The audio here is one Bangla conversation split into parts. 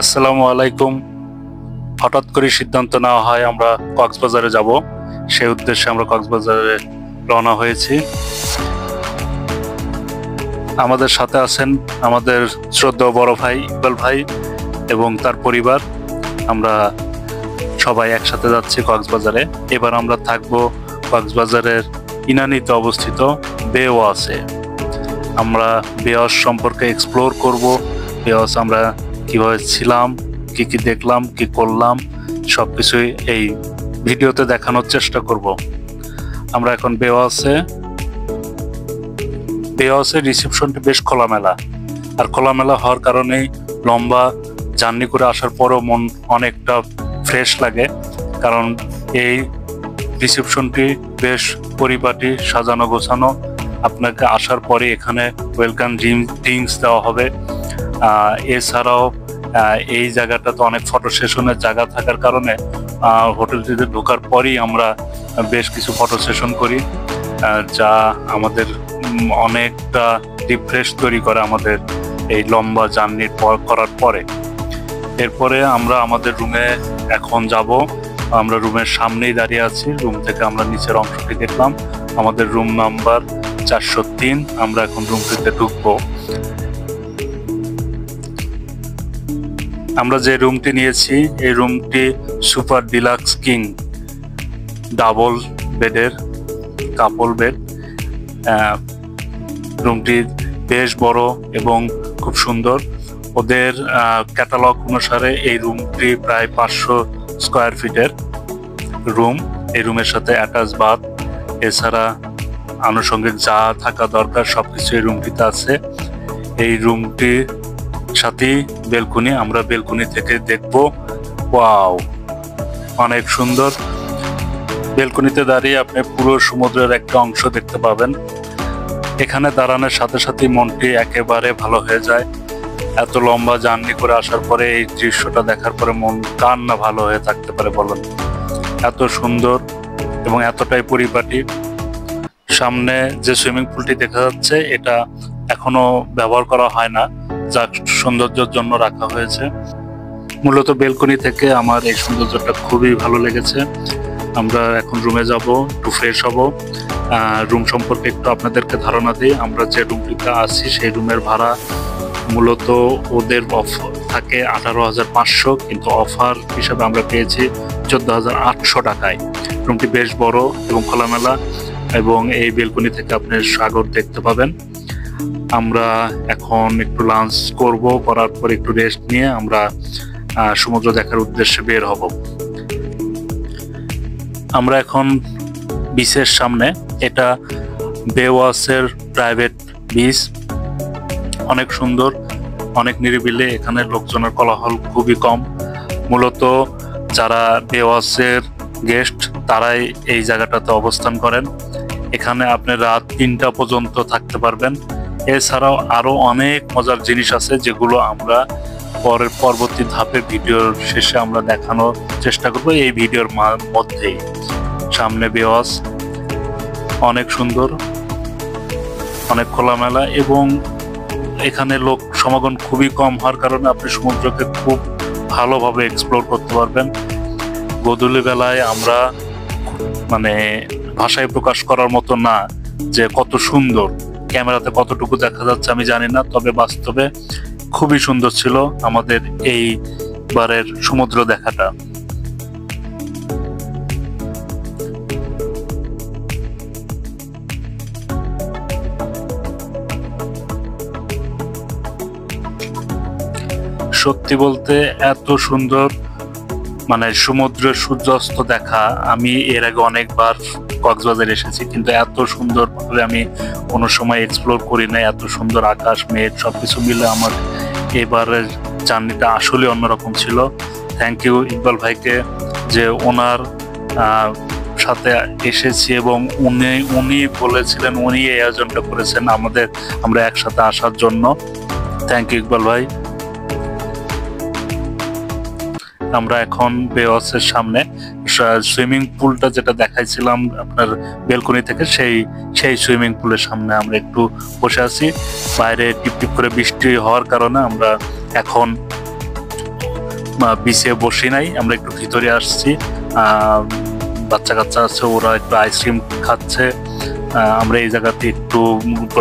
আসসালামু আলাইকুম। হঠাৎ করে সিদ্ধান্ত নেওয়া হয় আমরা কক্সবাজারে যাব, সেই উদ্দেশ্যে আমরা কক্সবাজারে রওনা হয়েছি। আমাদের সাথে আছেন আমাদের শ্রদ্ধেয় বড় ভাই ইকবাল ভাই এবং তার পরিবার। আমরা সবাই একসাথে যাচ্ছি কক্সবাজারে। এবার আমরা থাকবো কক্সবাজারের ইনানীতে অবস্থিত বে ওয়াশে। আমরা বে ওয়াশ সম্পর্কে এক্সপ্লোর করব। বে ওয়াশ আমরা কিভাবে ছিলাম, কি কি দেখলাম, কি করলাম, সবকিছুই এই ভিডিওতে দেখানোর চেষ্টা করব। আমরা এখন বে ওয়াশে রিসেপশনটি বেশ খোলামেলা, আর খোলামেলা হওয়ার কারণেই লম্বা জার্নি করে আসার পরও মন অনেকটা ফ্রেশ লাগে, কারণ এই রিসেপশনটি বেশ পরিপাটি, সাজানো গোছানো। আপনাকে আসার পরে এখানে ওয়েলকাম ড্রিঙ্কস দেওয়া হবে। এছাড়াও এই জায়গাটা তো অনেক ফটো সেশনের জায়গা থাকার কারণে হোটেলটিতে ঢোকার পরেই আমরা বেশ কিছু ফটো সেশন করি, যা আমাদের অনেকটা রিফ্রেশ তৈরি করে আমাদের এই লম্বা জার্নি করার পরে। এরপরে আমরা আমাদের রুমে এখন যাব। আমরা রুমের সামনেই দাঁড়িয়ে আছি। রুম থেকে আমরা নিচের অংশটি দেখলাম, আমাদের রুম নাম্বার 403। আমরা এখন রুমটিতে ঢুকবো। আমরা যে রুমটি নিয়েছি এই রুমটি সুপার ডিলাক্স কিং ডাবল বেডের কাপল বেড। রুমটি বেশ বড় এবং খুব সুন্দর। ওদের ক্যাটালগ অনুসারে এই রুমটি প্রায় 500 স্কোয়ার ফিটের রুম। এই রুমের সাথে অ্যাটাচ বাথ, এছাড়া আনুষঙ্গিক যা থাকা দরকার সবকিছু এই রুমটিতে আছে। এই রুমটির সাথেই বেলকনি, আমরা বেলকনি থেকে দেখব। ওয়াও, অনেক সুন্দর। বেলকনিতে দাঁড়িয়ে আপনি পুরো সমুদ্রের একটা অংশ দেখতে পাবেন। এখানে দাঁড়ানোর সাথে সাথে মনটি একেবারে ভালো হয়ে যায়। এত লম্বা জার্নি করে আসার পরে এই দৃশ্যটা দেখার পরে মন কার না ভালো হয়ে থাকতে পারে বলেন। এত সুন্দর এবং এতটাই পরিপাটি। সামনে যে সুইমিং পুলটি দেখা যাচ্ছে এটা এখনো ব্যবহার করা হয় না, যা সৌন্দর্যের জন্য রাখা হয়েছে। মূলত বেলকনি থেকে আমার এই সৌন্দর্যটা খুবই ভালো লেগেছে। আমরা এখন রুমে যাব, একটু ফ্রেশ হব। রুম সম্পর্কে একটু আপনাদেরকে ধারণা দিই। আমরা যে রুমটিতে আছি সেই রুমের ভাড়া মূলত ওদের অফার থাকে 18,500, কিন্তু অফার হিসাবে আমরা পেয়েছি 14,800 টাকায়। রুমটি বেশ বড় এবং খোলামেলা, এবং এই বেলকনি থেকে আপনি সাগর দেখতে পাবেন। আমরা এখন একটু লাঞ্চ করব, করার পর একটু রেস্ট নিয়ে আমরা সমুদ্র দেখার উদ্দেশ্যে বের হব। আমরা এখন বিচের সামনে। এটা বে ওয়াশের প্রাইভেট বিচ। অনেক সুন্দর, অনেক নিরিবিলি। এখানে লোকজনের কোলাহল খুবই কম। মূলত যারা বে ওয়াশের গেস্ট তারাই এই জায়গাটাতে অবস্থান করেন। এখানে আপনি রাত 3টা পর্যন্ত থাকতে পারবেন। এছাড়াও আরো অনেক মজার জিনিস আছে যেগুলো আমরা পরবর্তী ধাপে ভিডিওর শেষে আমরা দেখানোর চেষ্টা করব এই ভিডিওর মধ্যেই। সামনে বে ওয়াশ অনেক সুন্দর, অনেক খোলামেলা, এবং এখানে লোক সমাগম খুবই কম হওয়ার কারণে আপনি সমুদ্রকে খুব ভালোভাবে এক্সপ্লোর করতে পারবেন। গোধূলি বেলায় আমরা ভাষায় প্রকাশ করার মতো না যে কত সুন্দর। ক্যামেরাতে কতটুকু দেখা যাচ্ছে আমি জানি না, তবে বাস্তবে খুবই সুন্দর ছিল আমাদের এইবারের সমুদ্র দেখাটা। সত্যি বলতে এত সুন্দর সমুদ্রের সূর্যাস্ত দেখা আমি এর আগে অনেকবার কক্সবাজার এসেছি, কিন্তু এত সুন্দর ভাবে আমি কোনো সময় এক্সপ্লোর করি না। এত সুন্দর আকাশ, মেঘ সবকিছু মিলে আমার এবারের জার্নিটা আসলে অন্যরকম ছিল। থ্যাংক ইউ ইকবাল ভাইকে যে ওনার সাথে এসেছি, এবং উনি বলেছিলেন, উনি এই আয়োজনটা করেছেন আমরা একসাথে আসার জন্য। থ্যাংক ইউ ইকবাল ভাই। আমরা এখন বে ওয়াশের সামনে সুইমিং পুলটা যেটা দেখাইছিলাম আপনার বেলকনি থেকে, সেই সুইমিং পুলের সামনে আমরা একটু বসে আছি। বাইরে টিপ টিপ করে বৃষ্টি হওয়ার কারণে আমরা এখন বিচে বসি নাই, আমরা একটু ভিতরে আসছি। বাচ্চা কাচ্চা আছে, ওরা একটু আইসক্রিম খাচ্ছে। আমরা এই জায়গাতে একটু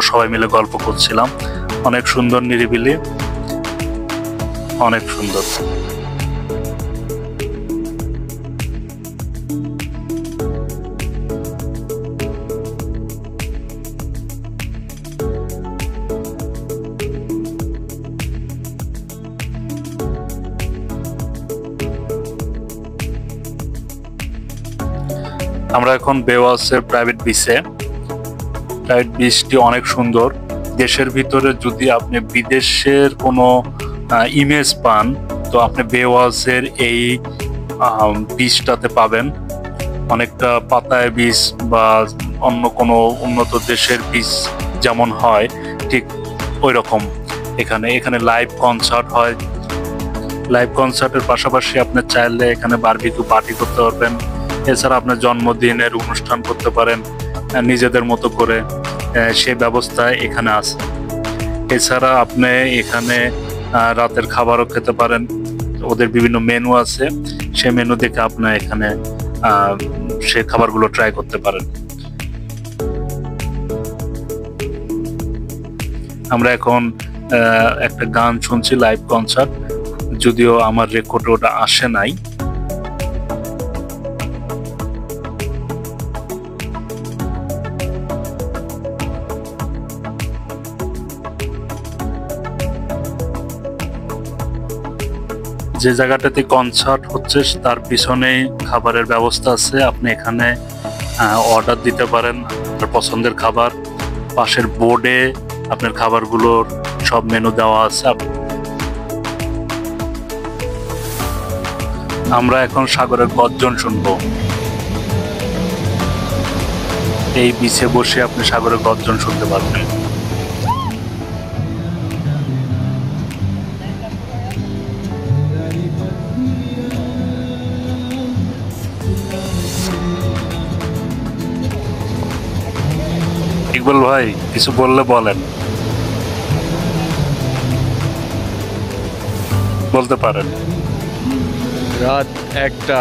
সবাই মিলে গল্প করছিলাম। অনেক সুন্দর, নিরিবিলি, অনেক সুন্দর। আমরা এখন বেওয়াসের প্রাইভেট বিচে। প্রাইভেট বিচটি অনেক সুন্দর। দেশের ভিতরে যদি আপনি বিদেশের কোনো ইমেজ পান, তো আপনি বেওয়াসের এই বিচটাতে পাবেন। অনেকটা পাতায় বিচ বা অন্য কোনো উন্নত দেশের বিচ যেমন হয়, ঠিক ওই রকম। এখানে লাইভ কনসার্ট হয়। লাইভ কনসার্টের পাশাপাশি আপনি চাইলে এখানে বারবিকিউ পার্টি করতে পারবেন। এছাড়া আপনার জন্মদিনের অনুষ্ঠান করতে পারেন নিজেদের মতো করে, সেই ব্যবস্থা এখানে আছে। এছাড়া আপনি এখানে রাতের খাবারও খেতে পারেন। ওদের বিভিন্ন মেনু আছে, সেই মেনু দেখে আপনি এখানে সে খাবারগুলো ট্রাই করতে পারেন। আমরা এখন একটা গান শুনছি, লাইভ কনসার্ট, যদিও আমার রেকর্ডে ওটা আসে নাই। যে জায়গাটাতে কনসার্ট হচ্ছে তার পিছনেই খাবারের ব্যবস্থা আছে। আপনি এখানে অর্ডার দিতে পারেন আপনার পছন্দের খাবার। পাশের বোর্ডে আপনার খাবারগুলোর সব মেনু দেওয়া আছে। আমরা এখন সাগরের গর্জন শুনবো। এই বিচে বসে আপনি সাগরের গর্জন শুনতে পারবেন। ইকবাল ভাই, কিছু বললে বলেন, বলতে পারেন। রাত 1টা,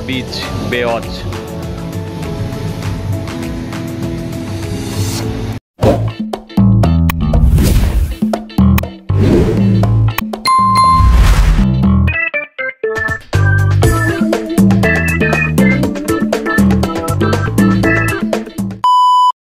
বিচ বেওয়াচ।